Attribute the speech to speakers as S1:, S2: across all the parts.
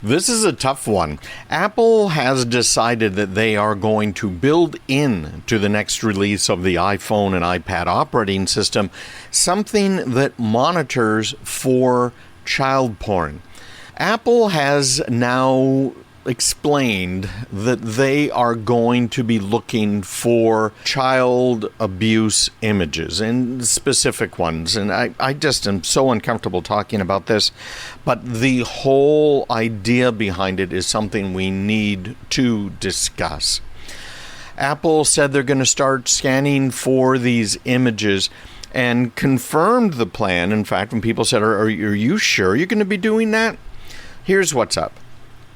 S1: This is a tough one. Apple has decided that they are going to build in to the next release of the iPhone and iPad operating system something that monitors for child porn. Apple has now explained that they are going to be looking for child abuse images and specific ones. And I just am so uncomfortable talking about this, but the whole idea behind it is something we need to discuss. Apple said they're going to start scanning for these images and confirmed the plan. In fact, when people said, are you sure you're going to be doing that? Here's what's up.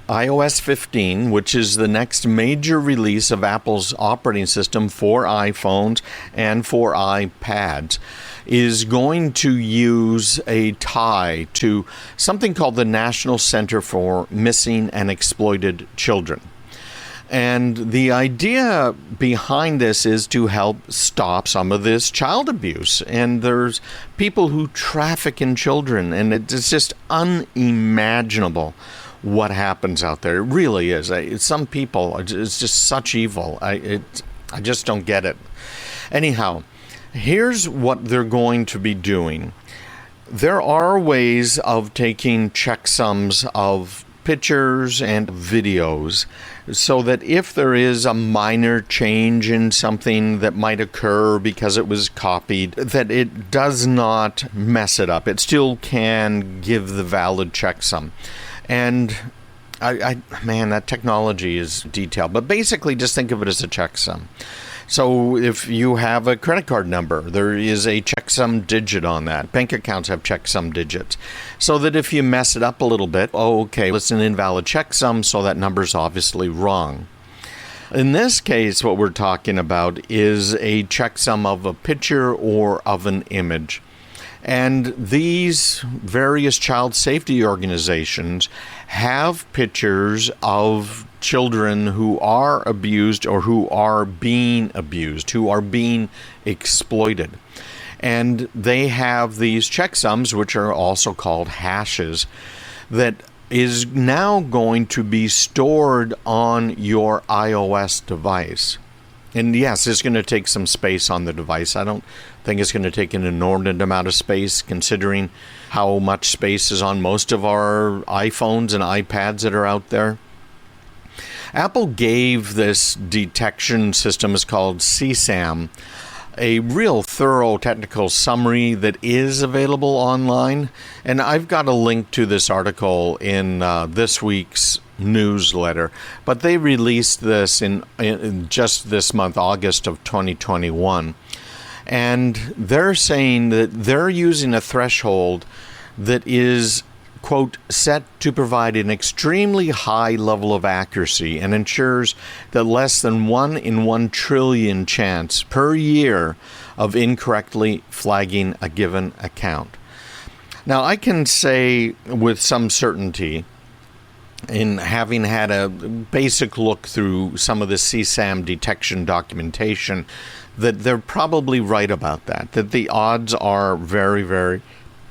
S1: iOS 15, which is the next major release of Apple's operating system for iPhones and for iPads, is going to use a tie to something called the National Center for Missing and Exploited Children. And the idea behind this is to help stop some of this child abuse. And there's people who traffic in children, and it's just unimaginable what happens out there. It really is. Some people, it's just such evil. I just don't get it. Anyhow, here's what they're going to be doing. There are ways of taking checksums of pictures and videos so that if there is a minor change in something that might occur because it was copied, that it does not mess it up. It still can give the valid checksum. And man, that technology is detailed. But basically, just think of it as a checksum. So if you have a credit card number, there is a checksum digit on that. Bank accounts have checksum digits. So that if you mess it up a little bit, it's an invalid checksum, so that number's obviously wrong. In this case, what we're talking about is a checksum of a picture or of an image. And these various child safety organizations have pictures of children who are abused or who are being abused, who are being exploited. And they have these checksums, which are also called hashes, that is now going to be stored on your iOS device. And yes, it's going to take some space on the device. I don't think it's going to take an inordinate amount of space, considering how much space is on most of our iPhones and iPads that are out there. Apple gave this detection system, it's called CSam, a real thorough technical summary that is available online. And I've got a link to this article in this week's newsletter. But they released this in just this month, August of 2021. And they're saying that they're using a threshold that is, quote, set to provide an extremely high level of accuracy and ensures that less than 1 in 1 trillion chance per year of incorrectly flagging a given account. Now, I can say with some certainty, in having had a basic look through some of the CSam detection documentation, that they're probably right about that the odds are very, very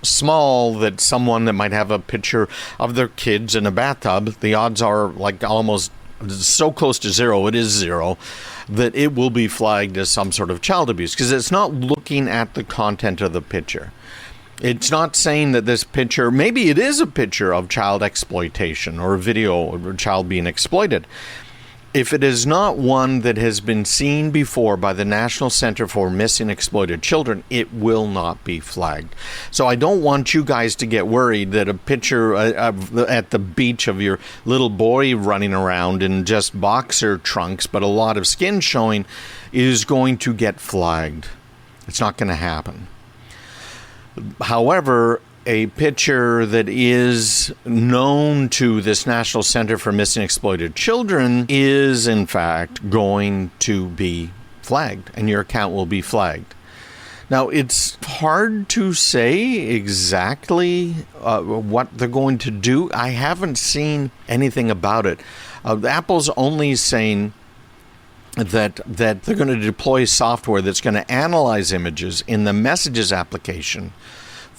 S1: small that someone that might have a picture of their kids in a bathtub, the odds are like almost so close to zero, it is zero, that it will be flagged as some sort of child abuse, because it's not looking at the content of the picture. It's not saying that this picture, maybe it is a picture of child exploitation or a video of a child being exploited. If it is not one that has been seen before by the National Center for Missing and Exploited Children, it will not be flagged. So I don't want you guys to get worried that a picture at the beach of your little boy running around in just boxer trunks, but a lot of skin showing, is going to get flagged. It's not going to happen. However, a picture that is known to this National Center for Missing and Exploited Children is, in fact, going to be flagged, and your account will be flagged. Now, it's hard to say exactly what they're going to do. I haven't seen anything about it. Apple's only saying that they're going to deploy software that's going to analyze images in the Messages application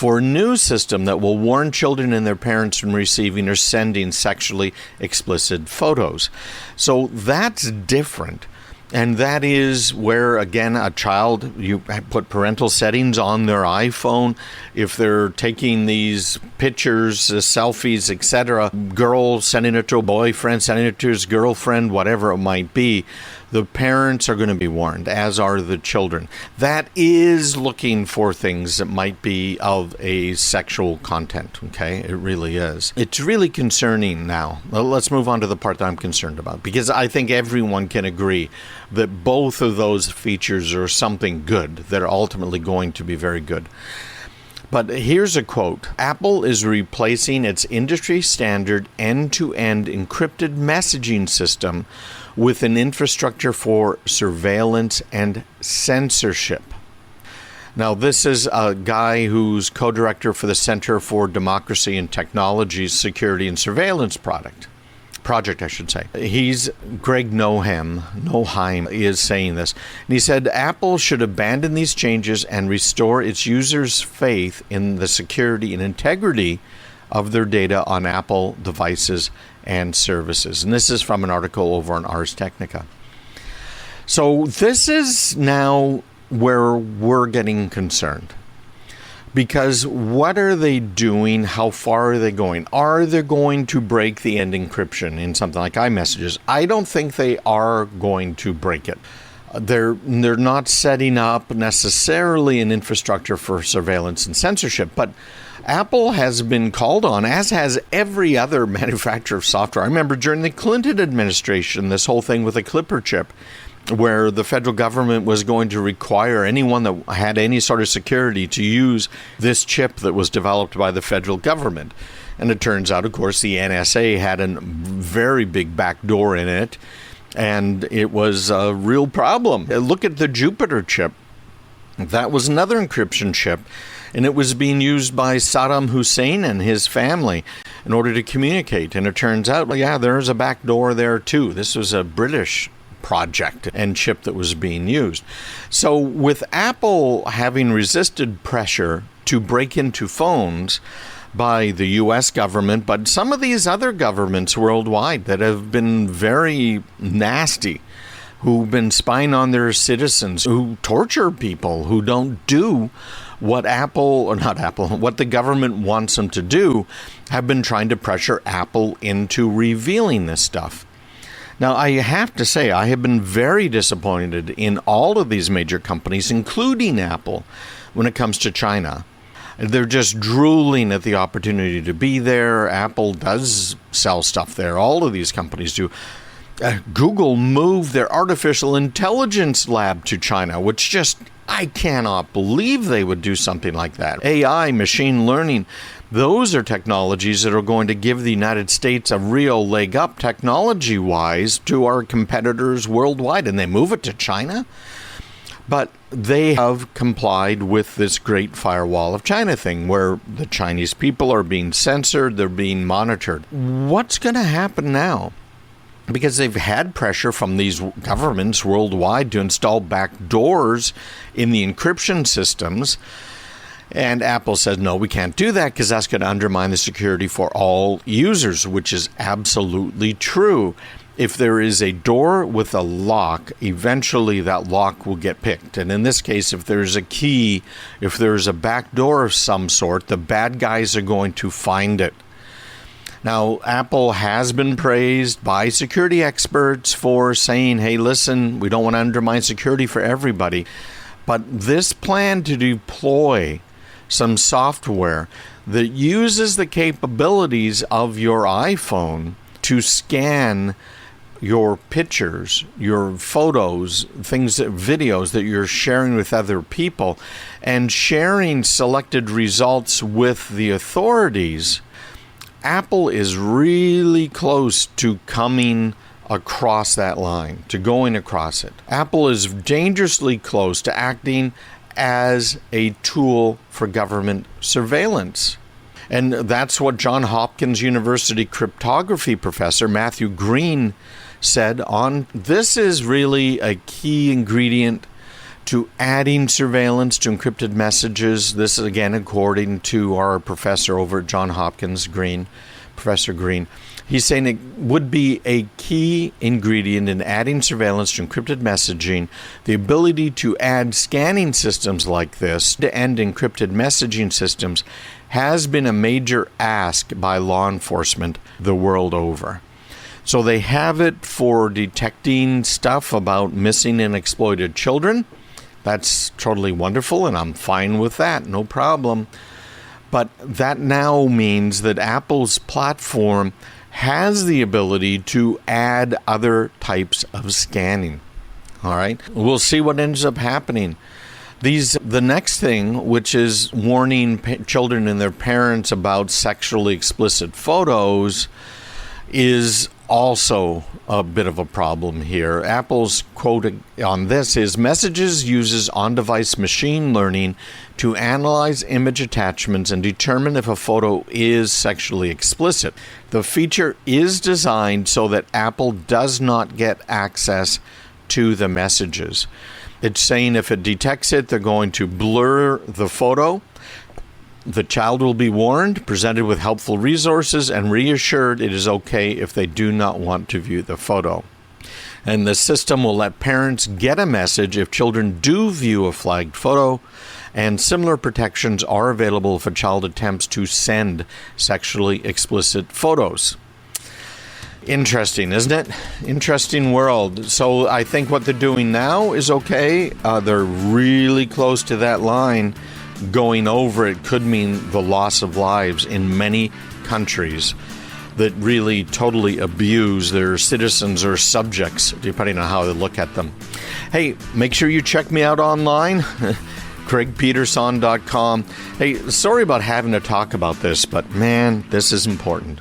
S1: for a new system that will warn children and their parents from receiving or sending sexually explicit photos. So that's different. And that is where, again, a child, you put parental settings on their iPhone. If they're taking these pictures, selfies, etc., girl sending it to a boyfriend, sending it to his girlfriend, whatever it might be, the parents are going to be warned, as are the children. That is looking for things that might be of a sexual content, okay? It really is. It's really concerning now. Well, let's move on to the part that I'm concerned about, because I think everyone can agree that both of those features are something good, that are ultimately going to be very good. But here's a quote. Apple is replacing its industry standard end-to-end encrypted messaging system with an infrastructure for surveillance and censorship. Now, this is a guy who's co-director for the Center for Democracy and Technology's Security and Surveillance project, I should say. He's Greg Chaim is saying this. And he said, Apple should abandon these changes and restore its users' faith in the security and integrity of their data on Apple devices and services. And this is from an article over on Ars Technica. So this is now where we're getting concerned. Because what are they doing? How far are they going? Are they going to break the end encryption in something like iMessages? I don't think they are going to break it. They're not setting up necessarily an infrastructure for surveillance and censorship, but Apple has been called on, as has every other manufacturer of software. I remember during the Clinton administration, this whole thing with the Clipper chip, where the federal government was going to require anyone that had any sort of security to use this chip that was developed by the federal government. And it turns out, of course, the NSA had a very big backdoor in it, and it was a real problem. Look at the Jupiter chip. That was another encryption chip, and it was being used by Saddam Hussein and his family in order to communicate. And it turns out, well, yeah, there's a backdoor there too. This was a British project and chip that was being used. So with Apple having resisted pressure to break into phones by the U.S. government, but some of these other governments worldwide that have been very nasty, who've been spying on their citizens, who torture people, who don't do what what the government wants them to do, have been trying to pressure Apple into revealing this stuff. Now, I have to say, I have been very disappointed in all of these major companies, including Apple, when it comes to China. They're just drooling at the opportunity to be there. Apple does sell stuff there. All of these companies do. Google moved their artificial intelligence lab to China, which just, I cannot believe they would do something like that. AI, machine learning, those are technologies that are going to give the United States a real leg up technology-wise to our competitors worldwide, and they move it to China? But they have complied with this Great Firewall of China thing, where the Chinese people are being censored, they're being monitored. What's going to happen now? Because they've had pressure from these governments worldwide to install back doors in the encryption systems. And Apple says, no, we can't do that because that's going to undermine the security for all users, which is absolutely true. If there is a door with a lock, eventually that lock will get picked. And in this case, if there's a key, if there's a back door of some sort, the bad guys are going to find it. Now, Apple has been praised by security experts for saying, hey, listen, we don't want to undermine security for everybody. But this plan to deploy some software that uses the capabilities of your iPhone to scan your pictures, your photos, videos that you're sharing with other people, and sharing selected results with the authorities, Apple is really close to coming across that line, to going across it. Apple is dangerously close to acting as a tool for government surveillance. And that's what Johns Hopkins University cryptography professor Matthew Green said on, this is really a key ingredient to adding surveillance to encrypted messages. This is, again, according to our professor over at Johns Hopkins, Professor Green. He's saying it would be a key ingredient in adding surveillance to encrypted messaging. The ability to add scanning systems like this to end encrypted messaging systems has been a major ask by law enforcement the world over. So they have it for detecting stuff about missing and exploited children. That's totally wonderful, and I'm fine with that, no problem. But that now means that Apple's platform has the ability to add other types of scanning. All right, we'll see what ends up happening. The next thing, which is warning children and their parents about sexually explicit photos, is also a bit of a problem here. Apple's quote on this is, "Messages uses on-device machine learning to analyze image attachments and determine if a photo is sexually explicit. The feature is designed so that Apple does not get access to the messages." It's saying if it detects it, they're going to blur the photo. The child will be warned, presented with helpful resources, and reassured it is okay if they do not want to view the photo. And the system will let parents get a message if children do view a flagged photo, and similar protections are available if a child attempts to send sexually explicit photos. Interesting, isn't it? Interesting world. So I think what they're doing now is okay. They're really close to that line. Going over it could mean the loss of lives in many countries that really totally abuse their citizens or subjects, depending on how they look at them. Hey, make sure you check me out online, CraigPeterson.com. Hey, sorry about having to talk about this, but man, this is important.